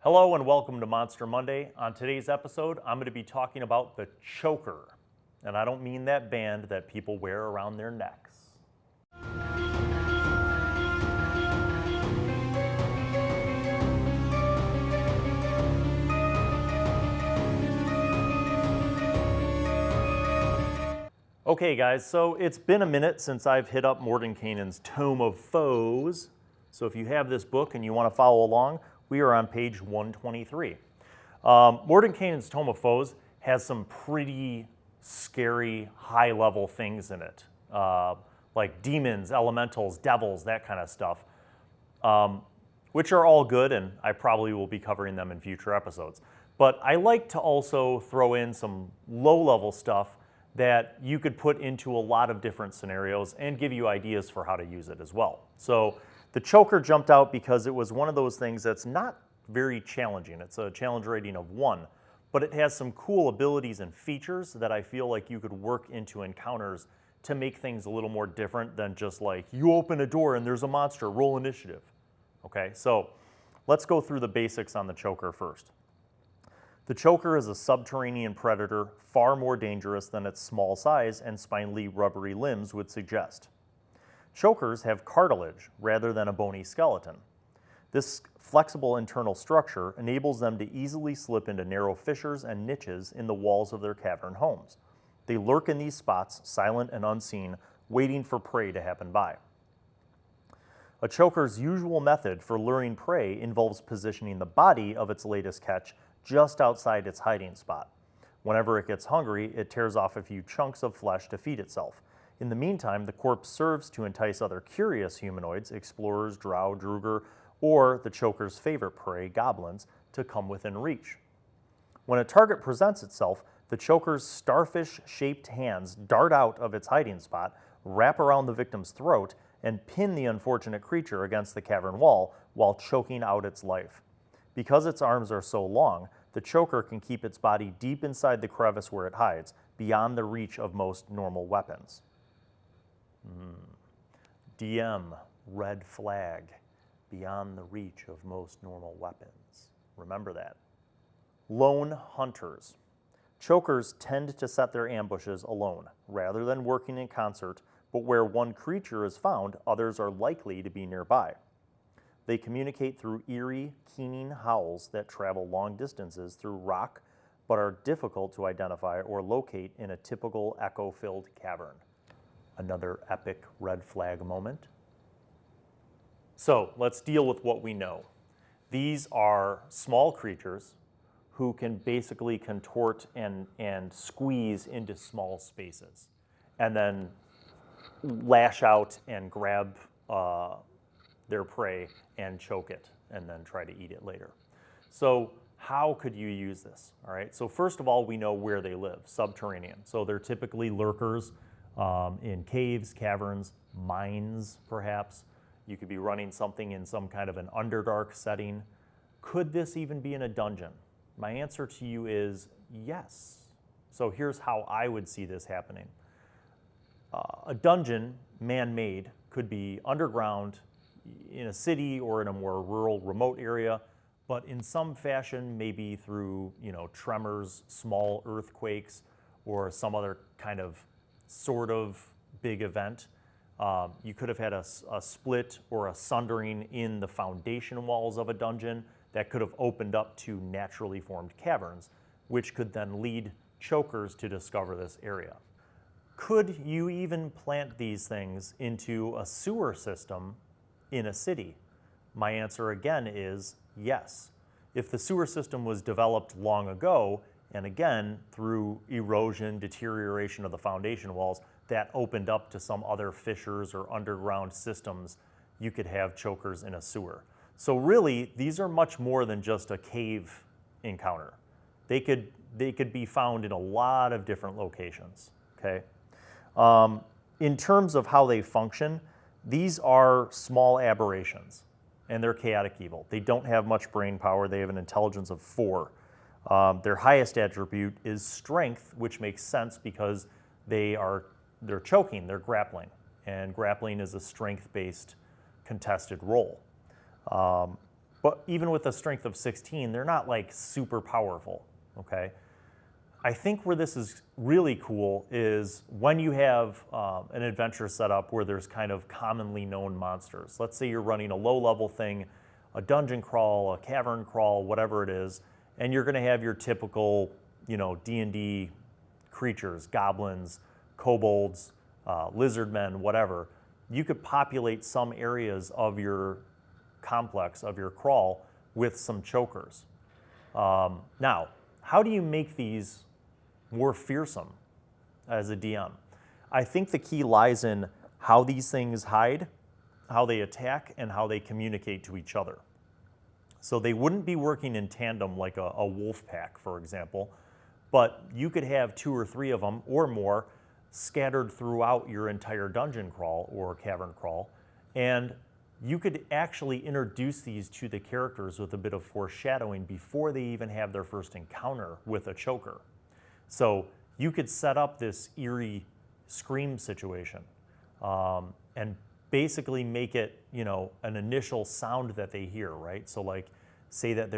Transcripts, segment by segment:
Hello and welcome to Monster Monday. On today's episode, I'm going to be talking about the choker. And I don't mean that band that people wear around their necks. Okay guys, so it's been a minute since I've hit up Mordenkainen's Tome of Foes. So if you have this book and you want to follow along, we are on page 123. Mordenkainen's Tome of Foes has some pretty scary high-level things in it, like demons, elementals, devils, that kind of stuff, which are all good, and I probably will be covering them in future episodes. But I like to also throw in some low-level stuff that you could put into a lot of different scenarios and give you ideas for how to use it as well. So the choker jumped out because it was one of those things that's not very challenging. It's a challenge rating of 1, but it has some cool abilities and features that I feel like you could work into encounters to make things a little more different than just like, you open a door and there's a monster, roll initiative. Okay, so let's go through the basics on the choker first. The choker is a subterranean predator, far more dangerous than its small size and spindly, rubbery limbs would suggest. Chokers have cartilage rather than a bony skeleton. This flexible internal structure enables them to easily slip into narrow fissures and niches in the walls of their cavern homes. They lurk in these spots, silent and unseen, waiting for prey to happen by. A choker's usual method for luring prey involves positioning the body of its latest catch just outside its hiding spot. Whenever it gets hungry, it tears off a few chunks of flesh to feed itself. In the meantime, the corpse serves to entice other curious humanoids, explorers, drow, druger, or the choker's favorite prey, goblins, to come within reach. When a target presents itself, the choker's starfish-shaped hands dart out of its hiding spot, wrap around the victim's throat, and pin the unfortunate creature against the cavern wall while choking out its life. Because its arms are so long, the choker can keep its body deep inside the crevice where it hides, beyond the reach of most normal weapons. DM, red flag, beyond the reach of most normal weapons. Remember that. Lone hunters. Chokers tend to set their ambushes alone, rather than working in concert, but where one creature is found, others are likely to be nearby. They communicate through eerie, keening howls that travel long distances through rock, but are difficult to identify or locate in a typical echo-filled cavern. Another epic red flag moment. So let's deal with what we know. These are small creatures who can basically contort and squeeze into small spaces and then lash out and grab their prey and choke it and then try to eat it later. So how could you use this? All right, so first of all, we know where they live, subterranean. So they're typically lurkers in caves, caverns, mines perhaps. You could be running something in some kind of an underdark setting. Could this even be in a dungeon? My answer to you is yes. So here's how I would see this happening. A dungeon, man-made, could be underground in a city or in a more rural, remote area, but in some fashion, maybe through tremors, small earthquakes, or some other kind of sort of big event. You could have had a split or a sundering in the foundation walls of a dungeon that could have opened up to naturally formed caverns, which could then lead chokers to discover this area. Could you even plant these things into a sewer system in a city? My answer again is yes. If the sewer system was developed long ago, and again, through erosion, deterioration of the foundation walls, that opened up to some other fissures or underground systems, you could have chokers in a sewer. So really, these are much more than just a cave encounter. They could be found in a lot of different locations, okay? In terms of how they function, these are small aberrations, and they're chaotic evil. They don't have much brain power. They have an intelligence of 4. Their highest attribute is strength, which makes sense because they're choking, they're grappling, and grappling is a strength-based contested role. But even with a strength of 16, they're not like super powerful, okay? I think where this is really cool is when you have an adventure set up where there's kind of commonly known monsters. Let's say you're running a low-level thing, a dungeon crawl, a cavern crawl, whatever it is, and you're going to have your typical, D&D creatures, goblins, kobolds, lizardmen, whatever. You could populate some areas of your complex, of your crawl, with some chokers. Now, how do you make these more fearsome as a DM? I think the key lies in how these things hide, how they attack, and how they communicate to each other. So they wouldn't be working in tandem like a wolf pack, for example, but you could have 2 or 3 of them or more scattered throughout your entire dungeon crawl or cavern crawl, and you could actually introduce these to the characters with a bit of foreshadowing before they even have their first encounter with a choker. So you could set up this eerie scream situation and basically make it, an initial sound that they hear, right? So like, say that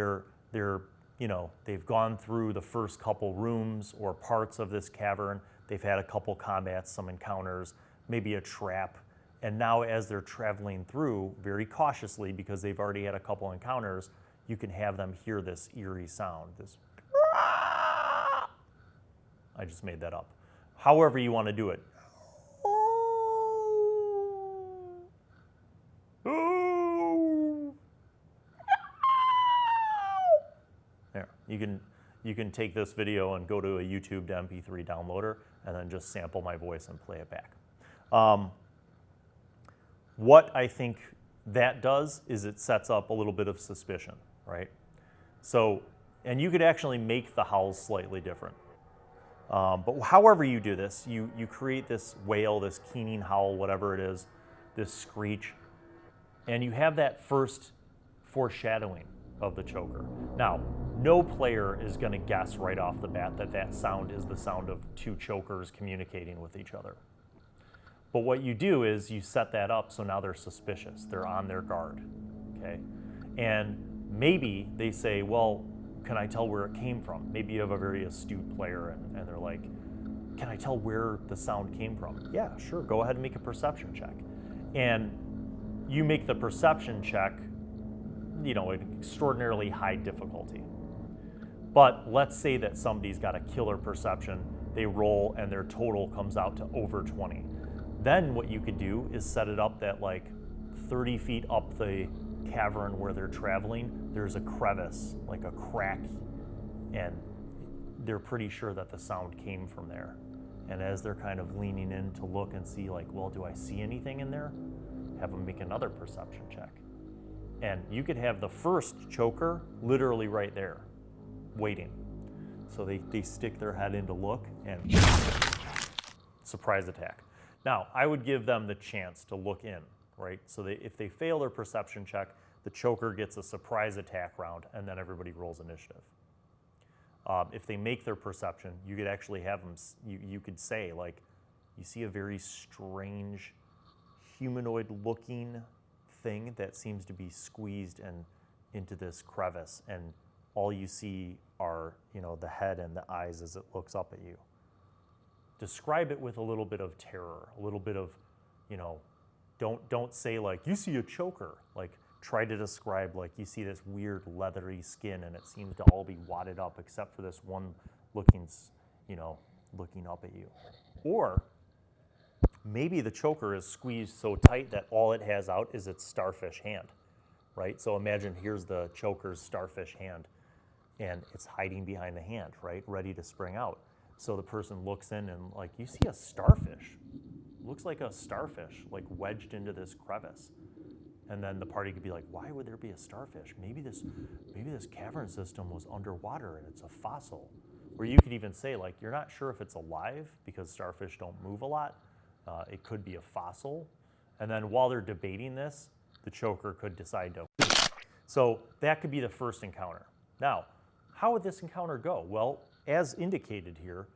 they've gone through the first couple rooms or parts of this cavern. They've had a couple combats, some encounters, maybe a trap. And now as they're traveling through, very cautiously, because they've already had a couple encounters, you can have them hear this eerie sound, this I just made that up. However you want to do it. There, you can take this video and go to a YouTube MP3 downloader and then just sample my voice and play it back. What I think that does is it sets up a little bit of suspicion, right? So, and you could actually make the howls slightly different. But however you do this, you create this wail, this keening howl, whatever it is, this screech, and you have that first foreshadowing of the choker. Now, no player is going to guess right off the bat that that sound is the sound of 2 chokers communicating with each other. But what you do is you set that up so now they're suspicious. They're on their guard, okay? And maybe they say, well, can I tell where it came from? Maybe you have a very astute player and they're like, can I tell where the sound came from? Yeah, sure, go ahead and make a perception check. And you make the perception check, at extraordinarily high difficulty. But let's say that somebody's got a killer perception, they roll and their total comes out to over 20. Then what you could do is set it up that like 30 feet up the cavern where they're traveling, there's a crevice, like a crack, and they're pretty sure that the sound came from there. And as they're kind of leaning in to look and see like, well, do I see anything in there? Have them make another perception check. And you could have the first choker literally right there, waiting. So they stick their head in to look and surprise attack. Now, I would give them the chance to look in, right? So if they fail their perception check, the choker gets a surprise attack round, and then everybody rolls initiative. If they make their perception, you could actually have them, you could say, like, you see a very strange humanoid-looking thing that seems to be squeezed into this crevice, and all you see are, the head and the eyes as it looks up at you. Describe it with a little bit of terror, a little bit of, don't say like, you see a choker. Like, try to describe like you see this weird leathery skin and it seems to all be wadded up except for this one looking up at you. Or maybe the choker is squeezed so tight that all it has out is its starfish hand, right? So imagine here's the choker's starfish hand and it's hiding behind the hand, right? Ready to spring out. So the person looks in and like, you see a starfish. Looks like a starfish, like wedged into this crevice. And then the party could be like, why would there be a starfish? Maybe this cavern system was underwater and it's a fossil. Or you could even say like, you're not sure if it's alive because starfish don't move a lot. It could be a fossil. And then while they're debating this, the choker could decide to. So that could be the first encounter. Now, how would this encounter go? Well, as indicated here,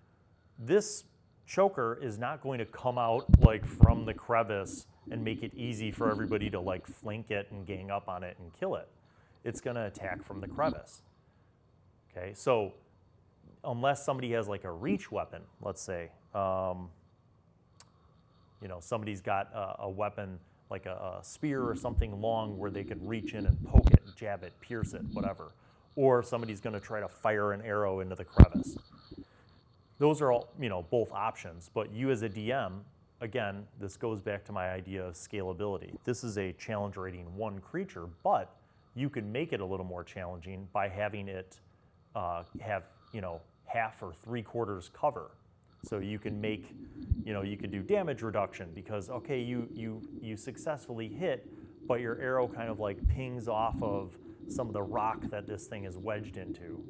this choker is not going to come out like from the crevice and make it easy for everybody to like flank it and gang up on it and kill it. it's going to attack from the crevice. Okay, so unless somebody has like a reach weapon, let's say, somebody's got a weapon like a spear or something long where they could reach in and poke it, jab it, pierce it, whatever. Or somebody's going to try to fire an arrow into the crevice. Those are all, both options. But you as a DM, again, this goes back to my idea of scalability. This is a challenge rating 1 creature, but you can make it a little more challenging by having it have, half or 3/4 cover. So you can make, you could do damage reduction because, okay, you successfully hit, but your arrow kind of like pings off of some of the rock that this thing is wedged into,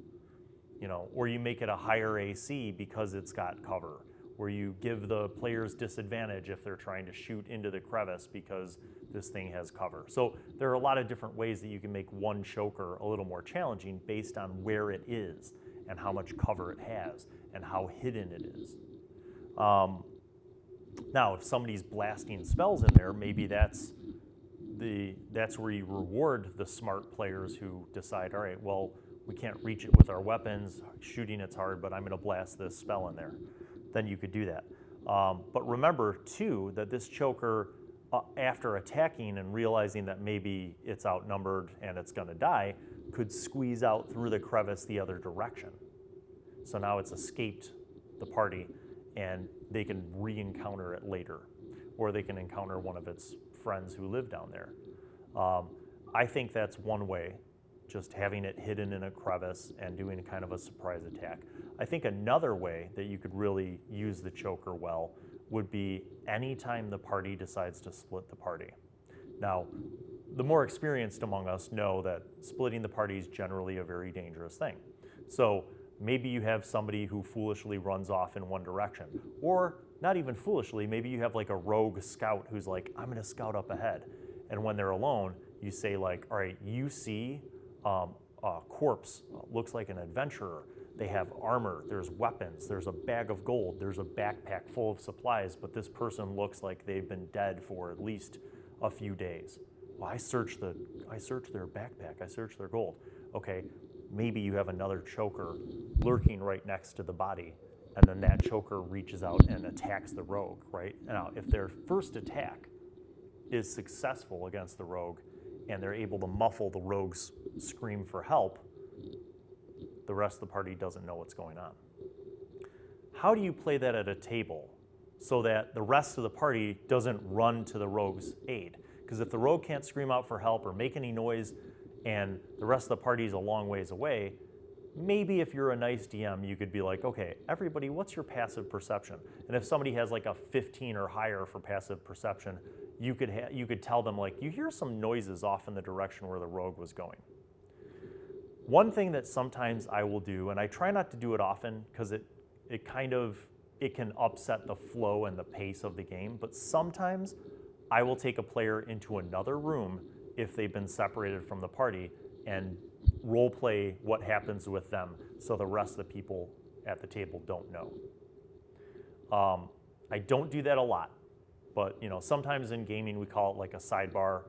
or you make it a higher AC because it's got cover, where you give the players disadvantage if they're trying to shoot into the crevice because this thing has cover. So there are a lot of different ways that you can make one choker a little more challenging based on where it is and how much cover it has and how hidden it is. Now, if somebody's blasting spells in there, maybe that's where you reward the smart players who decide, all right, well, we can't reach it with our weapons, shooting it's hard, but I'm going to blast this spell in there. Then you could do that. But remember, too, that this choker, after attacking and realizing that maybe it's outnumbered and it's going to die, could squeeze out through the crevice the other direction. So now it's escaped the party, and they can re-encounter it later, or they can encounter one of its friends who live down there. I think that's one way, just having it hidden in a crevice and doing kind of a surprise attack. I think another way that you could really use the choker well would be anytime the party decides to split the party. Now, the more experienced among us know that splitting the party is generally a very dangerous thing. So maybe you have somebody who foolishly runs off in one direction, or not even foolishly, maybe you have like a rogue scout who's like, I'm gonna scout up ahead. And when they're alone, you say like, all right, you see a corpse, looks like an adventurer. They have armor, there's weapons, there's a bag of gold, there's a backpack full of supplies, but this person looks like they've been dead for at least a few days. Well, I searched their backpack, I searched their gold. Okay, maybe you have another choker lurking right next to the body, and then that choker reaches out and attacks the rogue, right? Now, if their first attack is successful against the rogue, and they're able to muffle the rogue's scream for help, the rest of the party doesn't know what's going on. How do you play that at a table so that the rest of the party doesn't run to the rogue's aid? Because if the rogue can't scream out for help or make any noise and the rest of the party is a long ways away, maybe if you're a nice DM, you could be like, okay, everybody, what's your passive perception? And if somebody has like a 15 or higher for passive perception, you could tell them like, you hear some noises off in the direction where the rogue was going. One thing that sometimes I will do, and I try not to do it often because it can upset the flow and the pace of the game, but sometimes I will take a player into another room if they've been separated from the party and role play what happens with them so the rest of the people at the table don't know. I don't do that a lot, but sometimes in gaming we call it like a sidebar.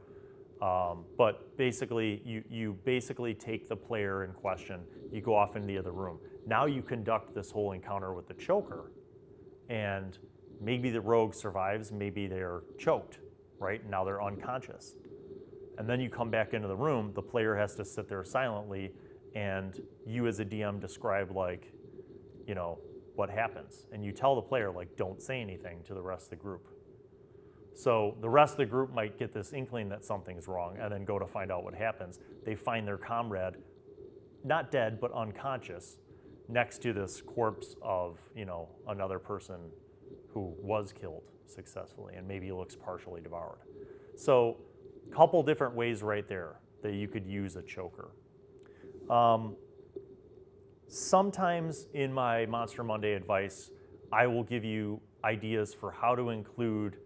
But basically, you basically take the player in question, you go off into the other room. Now you conduct this whole encounter with the choker, and maybe the rogue survives, maybe they're choked, right? Now they're unconscious. And then you come back into the room, the player has to sit there silently, and you as a DM describe like, what happens. And you tell the player like, don't say anything to the rest of the group. So the rest of the group might get this inkling that something's wrong and then go to find out what happens. They find their comrade, not dead, but unconscious, next to this corpse of, another person who was killed successfully and maybe looks partially devoured. So a couple different ways right there that you could use a choker. Sometimes in my Monster Monday advice, I will give you ideas for how to include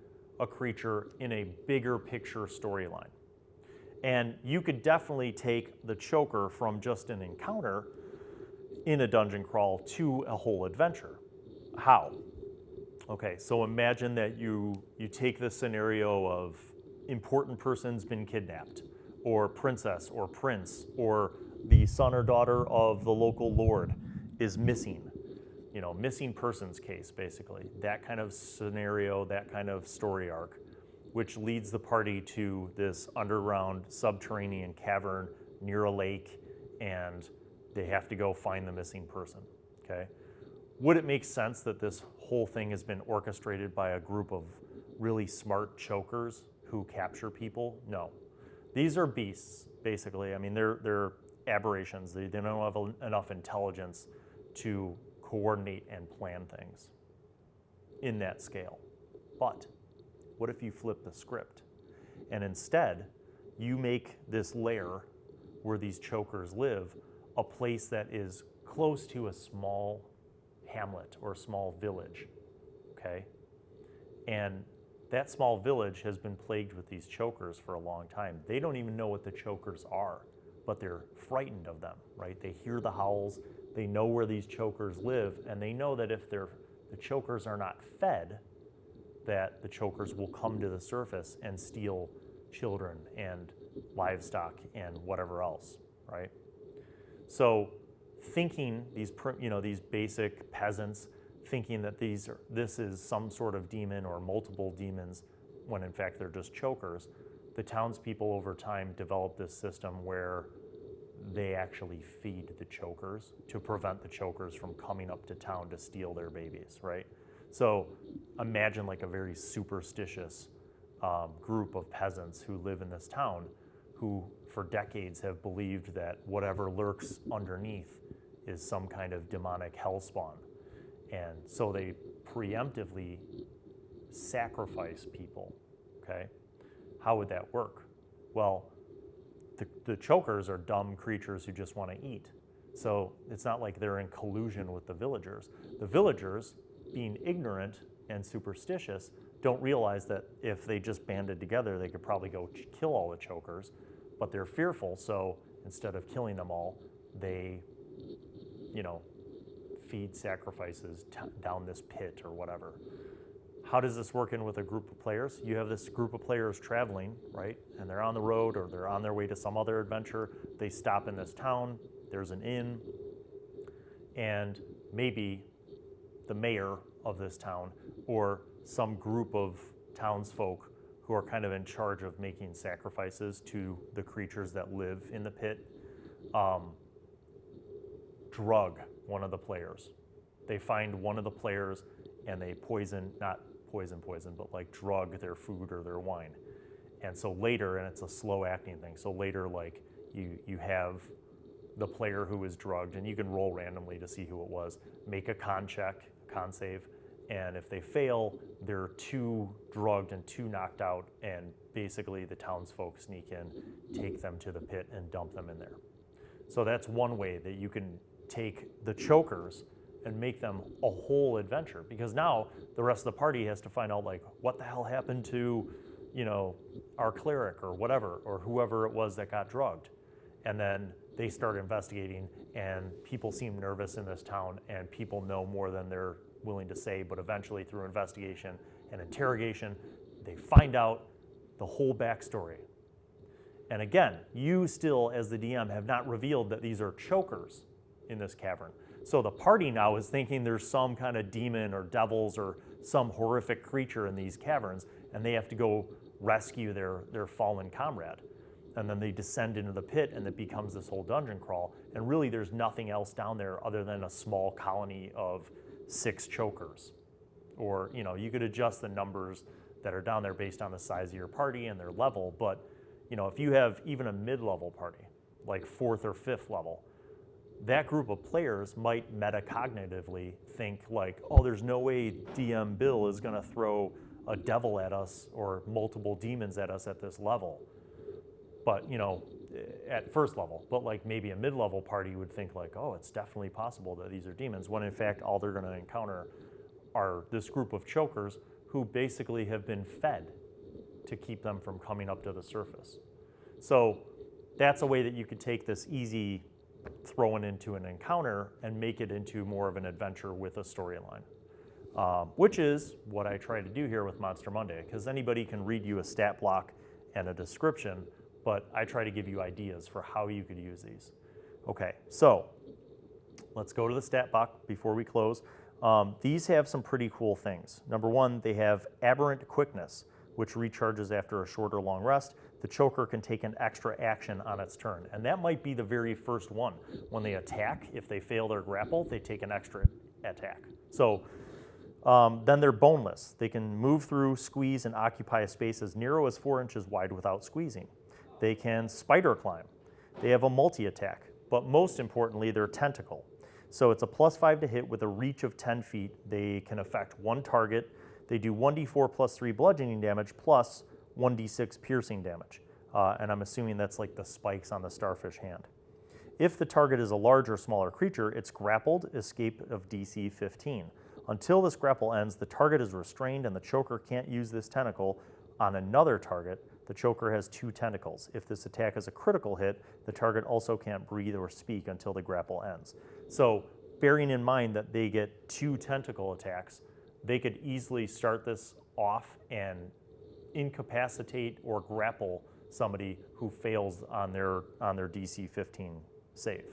a creature in a bigger picture storyline. And you could definitely take the choker from just an encounter in a dungeon crawl to a whole adventure. How? Okay, so imagine that you take the scenario of important person's been kidnapped, or princess or prince or the son or daughter of the local lord is missing. Missing persons case, basically. That kind of scenario, that kind of story arc, which leads the party to this underground subterranean cavern near a lake, and they have to go find the missing person, okay? Would it make sense that this whole thing has been orchestrated by a group of really smart chokers who capture people? No. These are beasts, basically. I mean, they're aberrations. They don't have enough intelligence to coordinate and plan things in that scale. But what if you flip the script and instead you make this lair where these chokers live a place that is close to a small hamlet or a small village, okay? And that small village has been plagued with these chokers for a long time. They don't even know what the chokers are, but they're frightened of them, right? They hear the howls, they know where these chokers live, and they know that if the chokers are not fed, that the chokers will come to the surface and steal children and livestock and whatever else, right? So thinking these basic peasants thinking that this is some sort of demon or multiple demons, when in fact they're just chokers, the townspeople over time developed this system where they actually feed the chokers to prevent the chokers from coming up to town to steal their babies, right? So imagine like a very superstitious group of peasants who live in this town who for decades have believed that whatever lurks underneath is some kind of demonic hellspawn. And so they preemptively sacrifice people, okay? How would that work? Well, the chokers are dumb creatures who just want to eat. So it's not like they're in collusion with the villagers. The villagers, being ignorant and superstitious, don't realize that if they just banded together, they could probably go kill all the chokers, but they're fearful, so instead of killing them all, they, feed sacrifices down this pit or whatever. How does this work in with a group of players? You have this group of players traveling, right? And they're on the road or they're on their way to some other adventure. They stop in this town, there's an inn, and maybe the mayor of this town or some group of townsfolk who are kind of in charge of making sacrifices to the creatures that live in the pit, drug one of the players. They find one of the players and they not poison, but like drug their food or their wine. And so later, and it's a slow acting thing, so later like you have the player who is drugged, and you can roll randomly to see who it was, make a con save, and if they fail, they're 2 drugged and 2 knocked out, and basically the townsfolk sneak in, take them to the pit and dump them in there. So that's one way that you can take the chokers and make them a whole adventure, because now the rest of the party has to find out like what the hell happened to, our cleric or whatever, or whoever it was that got drugged. And then they start investigating, and people seem nervous in this town, and people know more than they're willing to say, but eventually through investigation and interrogation, they find out the whole backstory. And again, you still, as the DM, have not revealed that these are chokers in this cavern. So the party now is thinking there's some kind of demon or devils or some horrific creature in these caverns, and they have to go rescue their fallen comrade. And then they descend into the pit, and it becomes this whole dungeon crawl. And really, there's nothing else down there other than a small colony of 6 chokers. Or, you could adjust the numbers that are down there based on the size of your party and their level. But, if you have even a mid-level party, like 4th or 5th level, that group of players might metacognitively think like, oh, there's no way DM Bill is going to throw a devil at us or multiple demons at us at this level. But, at first level, but like maybe a mid-level party would think like, oh, it's definitely possible that these are demons, when in fact all they're going to encounter are this group of chokers who basically have been fed to keep them from coming up to the surface. So that's a way that you could take this easy thrown into an encounter and make it into more of an adventure with a storyline, which is what I try to do here with Monster Monday, because anybody can read you a stat block and a description, but I try to give you ideas for how you could use these. Okay, so let's go to the stat block before we close. These have some pretty cool things. Number one, they have aberrant quickness, which recharges after a short or long rest. The choker can take an extra action on its turn, and that might be the very first one. When they attack, if they fail their grapple, they take an extra attack. So then they're boneless. They can move through, squeeze, and occupy a space as narrow as 4 inches wide without squeezing. They can spider climb. They have a multi-attack, but most importantly, they're tentacle. So it's a +5 to hit with a reach of 10 feet. They can affect one target. They do 1d4 plus 3 bludgeoning damage plus 1d6 piercing damage. And I'm assuming that's like the spikes on the starfish hand. If the target is a large or smaller creature, it's grappled, escape of DC 15. Until this grapple ends, the target is restrained and the choker can't use this tentacle on another target. The choker has 2 tentacles. If this attack is a critical hit, the target also can't breathe or speak until the grapple ends. So bearing in mind that they get 2 tentacle attacks, they could easily start this off and incapacitate or grapple somebody who fails on their DC 15 save.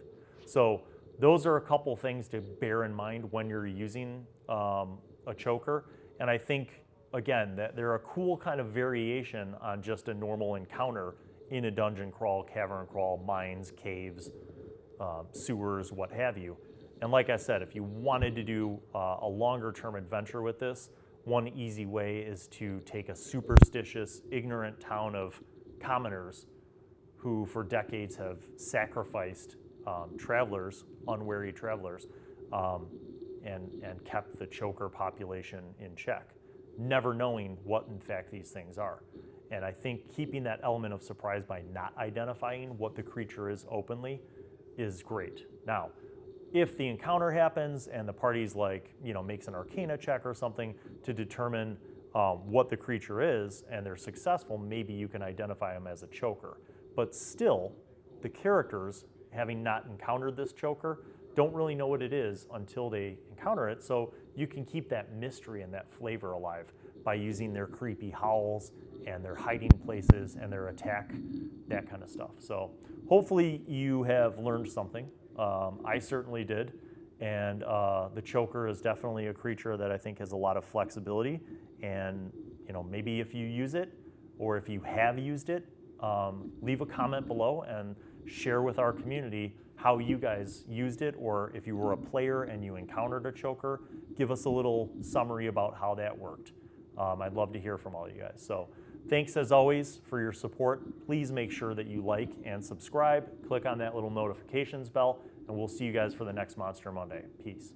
So those are a couple things to bear in mind when you're using a choker. And I think, again, that they're a cool kind of variation on just a normal encounter in a dungeon crawl, cavern crawl, mines, caves, sewers, what have you. And like I said, if you wanted to do a longer term adventure with this, one easy way is to take a superstitious, ignorant town of commoners who for decades have sacrificed travelers, unwary travelers, and kept the choker population in check, never knowing what in fact these things are. And I think keeping that element of surprise by not identifying what the creature is openly is great. Now, if the encounter happens and the party's like, makes an Arcana check or something to determine what the creature is, and they're successful, maybe you can identify them as a choker. But still, the characters, having not encountered this choker, don't really know what it is until they encounter it, so you can keep that mystery and that flavor alive by using their creepy howls and their hiding places and their attack, that kind of stuff. So hopefully you have learned something. I certainly did, and the choker is definitely a creature that I think has a lot of flexibility, and maybe if you use it, or if you have used it, leave a comment below and share with our community how you guys used it, or if you were a player and you encountered a choker, give us a little summary about how that worked. I'd love to hear from all you guys. So thanks as always for your support. Please make sure that you like and subscribe, click on that little notifications bell, and we'll see you guys for the next Monster Monday. Peace.